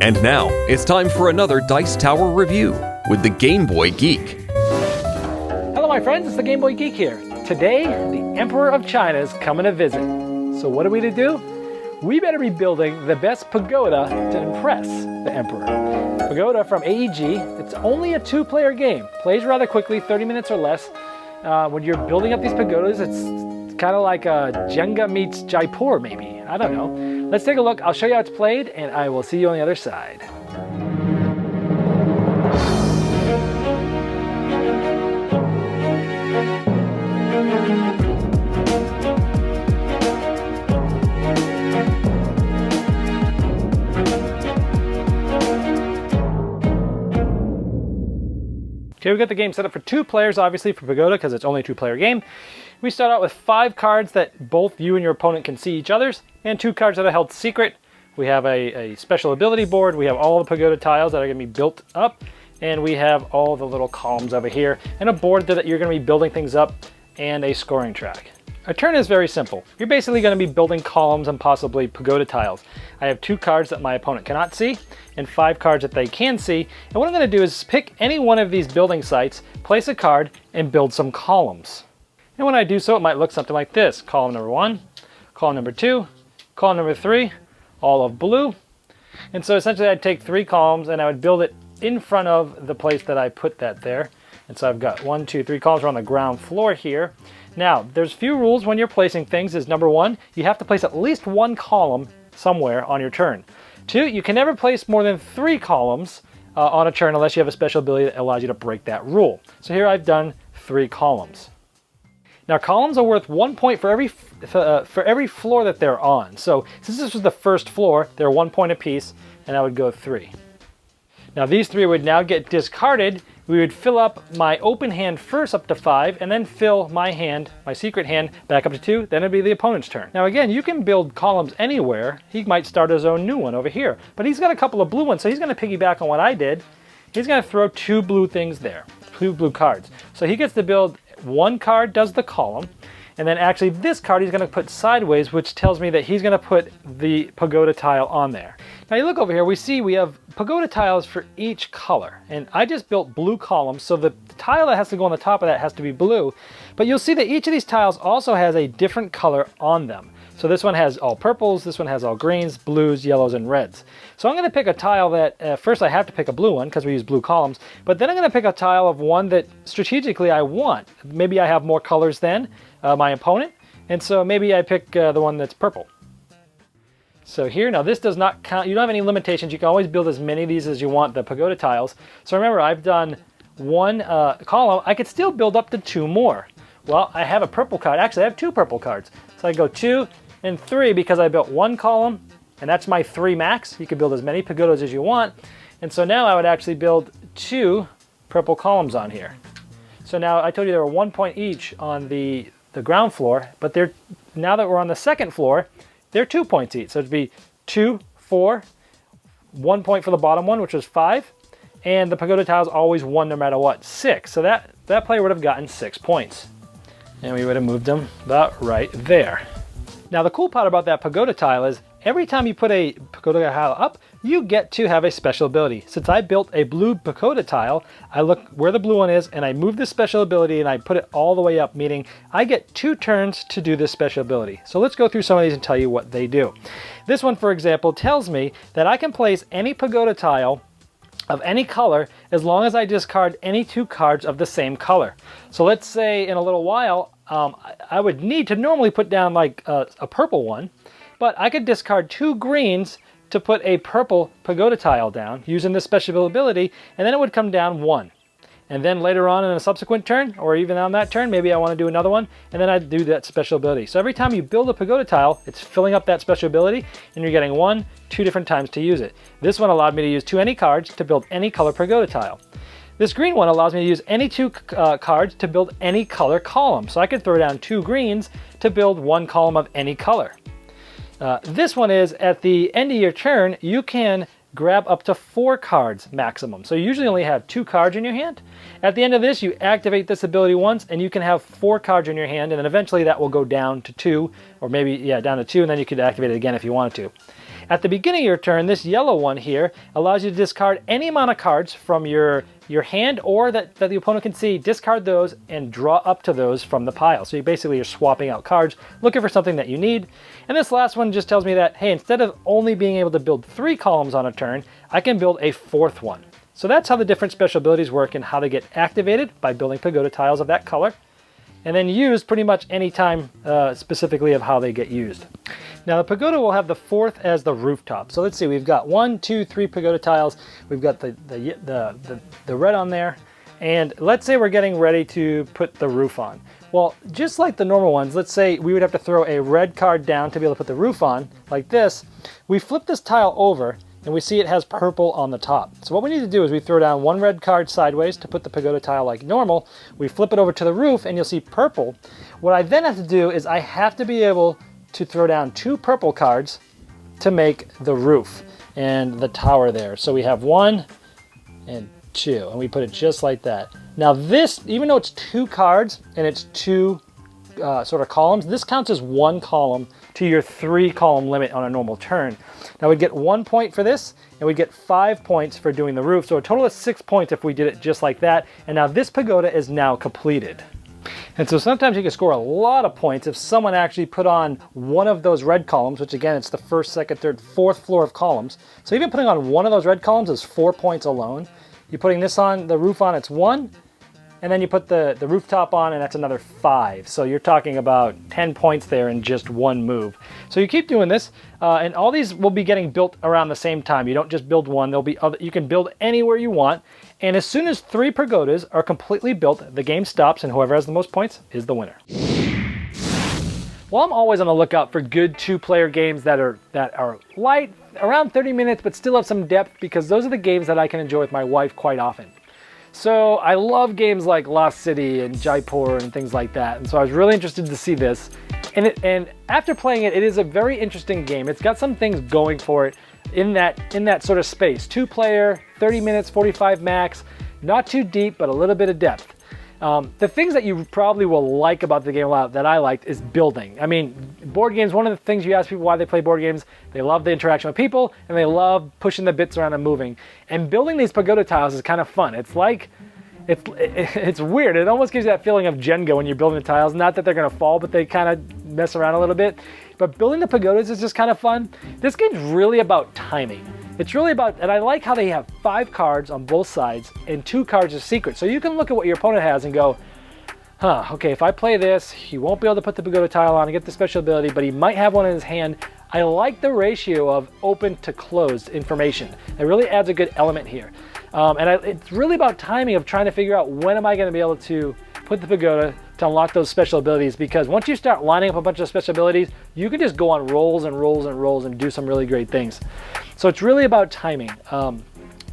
And now, it's time for another Dice Tower review with the Game Boy Geek. Hello my friends, it's the Game Boy Geek here. Today, the Emperor of China is coming to visit. So what are we to do? We better be building the best pagoda to impress the Emperor. Pagoda from AEG, it's only a 2-player game. Plays rather quickly, 30 minutes or less. When you're building up these pagodas, it's kind of like Jenga meets Jaipur maybe. I don't know. Let's take a look. I'll show you how it's played, and I will see you on the other side. Okay, we've got the game set up for 2 players, obviously, for Pagoda, because it's only a 2-player game. We start out with 5 cards that both you and your opponent can see each other's, and 2 cards that are held secret. We have a special ability board, we have all the Pagoda tiles that are going to be built up, and we have all the little columns over here, and a board that you're going to be building things up, and a scoring track. Our turn is very simple. You're basically going to be building columns and possibly pagoda tiles. I have 2 cards that my opponent cannot see and 5 cards that they can see. And what I'm going to do is pick any one of these building sites, place a card, and build some columns. And when I do so, it might look something like this. Column number 1, column number 2, column number 3, all of blue. And so essentially I'd take 3 columns and I would build it in front of the place that I put that there. And so I've got 1, 2, 3 columns on the ground floor here. Now, there's a few rules when you're placing things. Is number 1, you have to place at least 1 column somewhere on your turn. 2, you can never place more than 3 columns on a turn unless you have a special ability that allows you to break that rule. So here I've done 3 columns. Now, columns are worth 1 point for every floor that they're on. So since this was the first floor, they're 1 point apiece, and I would go 3. Now these 3 would now get discarded. We would fill up my open hand first up to 5, and then fill my hand, my secret hand, back up to 2. Then it'd be the opponent's turn. Now again, you can build columns anywhere. He might start his own new one over here, but he's got a couple of blue ones, so he's going to piggyback on what I did. He's going to throw 2 blue things there, 2 blue cards. So he gets to build 1 card, does the column, and then actually this card he's going to put sideways, which tells me that he's going to put the pagoda tile on there. Now you look over here, we have pagoda tiles for each color, and I just built blue columns, so the tile that has to go on the top of that has to be blue, but you'll see that each of these tiles also has a different color on them. So this one has all purples, this one has all greens, blues, yellows, and reds. So I'm going to pick a tile that, first I have to pick a blue one because we use blue columns, but then I'm going to pick a tile of one that strategically I want. Maybe I have more colors than my opponent, and so maybe I pick the one that's purple. So here, now this does not count, you don't have any limitations, you can always build as many of these as you want, the pagoda tiles. So remember, I've done 1 column, I could still build up to 2 more. Well, I have a purple card, actually I have 2 purple cards. So I go 2 and 3 because I built 1 column, and that's my 3 max. You can build as many pagodas as you want. And so now I would actually build 2 purple columns on here. So now I told you there were 1 point each on the ground floor, but now that we're on the second floor, they're 2 points each. So it'd be 2, 4, 1 point for the bottom one, which was 5, and the pagoda tile is always 1 no matter what, 6. So that player would have gotten 6 points. And we would have moved them about right there. Now the cool part about that pagoda tile is every time you put a pagoda tile up, you get to have a special ability. Since I built a blue pagoda tile, I look where the blue one is and I move this special ability and I put it all the way up, meaning I get 2 turns to do this special ability. So let's go through some of these and tell you what they do. This one, for example, tells me that I can place any pagoda tile of any color as long as I discard any 2 cards of the same color. So let's say in a little while, I would need to normally put down like a purple one, but I could discard 2 greens to put a purple pagoda tile down using this special ability, and then it would come down 1. And then later on in a subsequent turn, or even on that turn, maybe I want to do another one, and then I'd do that special ability. So every time you build a pagoda tile, it's filling up that special ability, and you're getting 1, 2 different times to use it. This one allowed me to use 2 any cards to build any color pagoda tile. This green one allows me to use any 2 cards to build any color column. So I could throw down 2 greens to build 1 column of any color. This one is at the end of your turn, you can grab up to 4 cards maximum. So you usually only have 2 cards in your hand. At the end of this, you activate this ability once and you can have 4 cards in your hand, and then eventually that will go down to 2, or maybe, yeah, down to 2, and then you could activate it again if you wanted to. At the beginning of your turn, this yellow one here allows you to discard any amount of cards from your hand or that the opponent can see, discard those and draw up to those from the pile. So you basically are swapping out cards, looking for something that you need. And this last one just tells me that, hey, instead of only being able to build 3 columns on a turn, I can build a 4th one. So that's how the different special abilities work and how they get activated by building Pagoda tiles of that color, and then used pretty much any time, specifically of how they get used. Now the Pagoda will have the 4th as the rooftop. So let's see, we've got 1, 2, 3 Pagoda tiles. We've got the red on there, and let's say we're getting ready to put the roof on. Well, just like the normal ones, let's say we would have to throw a red card down to be able to put the roof on, like this. We flip this tile over, and we see it has purple on the top. So what we need to do is we throw down 1 red card sideways to put the Pagoda tile like normal. We flip it over to the roof and you'll see purple. What I then have to do is I have to be able to throw down 2 purple cards to make the roof and the tower there. So we have 1 and 2, and we put it just like that. Now this, even though it's 2 cards and it's 2 sort of columns, this counts as 1 column to your 3 column limit on a normal turn. Now we'd get 1 point for this, and we'd get 5 points for doing the roof, so a total of 6 points if we did it just like that. And now this Pagoda is now completed. And so sometimes you can score a lot of points if someone actually put on one of those red columns, which again, it's the 1st, 2nd, 3rd, 4th floor of columns. So even putting on one of those red columns is 4 points alone. You're putting this on, the roof on, it's 1. And then you put the rooftop on, and that's another 5. So you're talking about 10 points there in just 1 move. So you keep doing this, and all these will be getting built around the same time. You don't just build one. There'll be other, you can build anywhere you want. And as soon as 3 Pagodas are completely built, the game stops, and whoever has the most points is the winner. Well, I'm always on the lookout for good 2-player games that are light, around 30 minutes, but still have some depth, because those are the games that I can enjoy with my wife quite often. So I love games like City and Jaipur and things like that, and so I was really interested to see this. And after playing it, it is a very interesting game. It's got some things going for it in that sort of space. 2-player, 30 minutes, 45 max, not too deep, but a little bit of depth. The things that you probably will like about the game a lot that I liked is building. I mean, board games, one of the things you ask people why they play board games, they love the interaction with people, and they love pushing the bits around and moving. And building these Pagoda tiles is kind of fun. It's like, it's weird. It almost gives you that feeling of Jenga when you're building the tiles. Not that they're going to fall, but they kind of mess around a little bit. But building the Pagodas is just kind of fun. This game's really about timing. It's really about, and I like how they have 5 cards on both sides and 2 cards as secret. So you can look at what your opponent has and go, okay, if I play this, he won't be able to put the Pagoda tile on and get the special ability, but he might have one in his hand. I like the ratio of open to closed information. It really adds a good element here. It's really about timing of trying to figure out when am I going to be able to put the Pagoda to unlock those special abilities, because once you start lining up a bunch of special abilities, you can just go on rolls and rolls and rolls and do some really great things. So it's really about timing.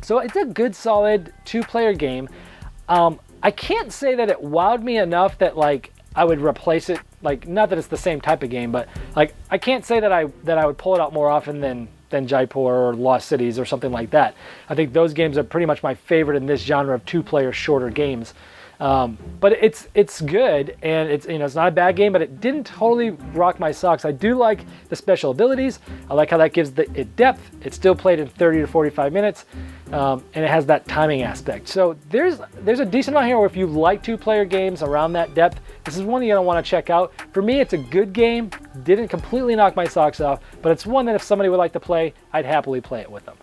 So it's a good, solid 2-player game. I can't say that it wowed me enough that like I would replace it. Like, not that it's the same type of game, but like I can't say that I would pull it out more often than Jaipur or Lost Cities or something like that. I think those games are pretty much my favorite in this genre of 2-player shorter games. But it's good, and it's not a bad game, but it didn't totally rock my socks. I do like the special abilities. I like how that gives it depth. It's still played in 30 to 45 minutes, and it has that timing aspect. So there's a decent amount here where if you like 2-player games around that depth, this is one you're gonna want to check out. For me, it's a good game. Didn't completely knock my socks off, but it's one that if somebody would like to play, I'd happily play it with them.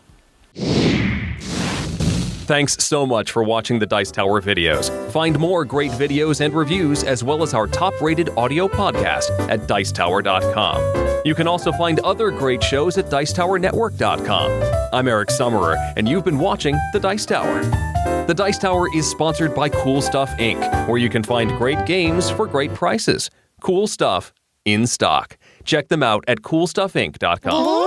Thanks so much for watching the Dice Tower videos. Find more great videos and reviews, as well as our top-rated audio podcast at Dicetower.com. You can also find other great shows at Dicetowernetwork.com. I'm Eric Summerer, and you've been watching The Dice Tower. The Dice Tower is sponsored by Cool Stuff Inc., where you can find great games for great prices. Cool stuff in stock. Check them out at CoolStuffInc.com.